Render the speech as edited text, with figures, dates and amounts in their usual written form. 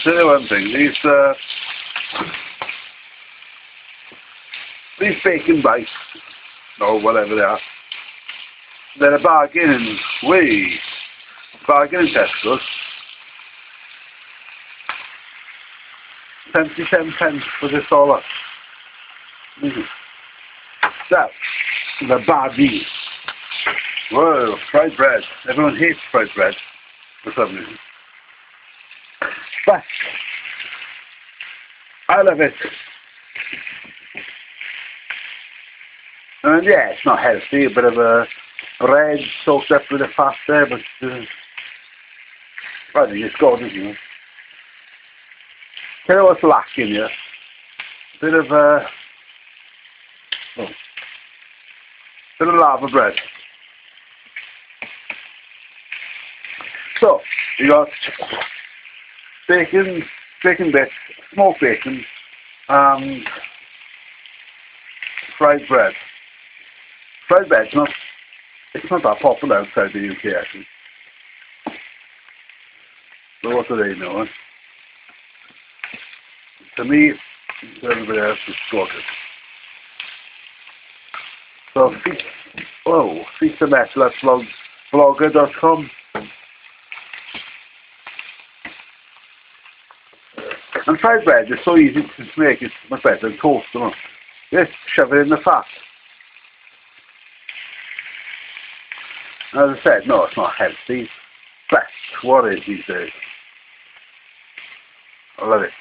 tell you one thing, these bacon bites, or whatever they are, they're a bargain in Tesco's. 77 pence for this dollar. That is a bad deal. Whoa, fried bread. Everyone hates fried bread for some reason. But I love it. And yeah, it's not healthy, a bit of a bread soaked up with a fat there, but I think it's gorgeous, you know. Tell you what's lacking here. A bit of lava bread. So you got bacon bits, smoked bacon, and fried bread. Fried bread's it's not that popular outside the UK actually. So what do they know? Eh? To me, everybody else is gorgeous. So feastometal@blogger.com. And fried bread is so easy to make, it's much better than toast, you know. Just shove it in the fat. As I said, no, it's not healthy, but what is these days? I love it.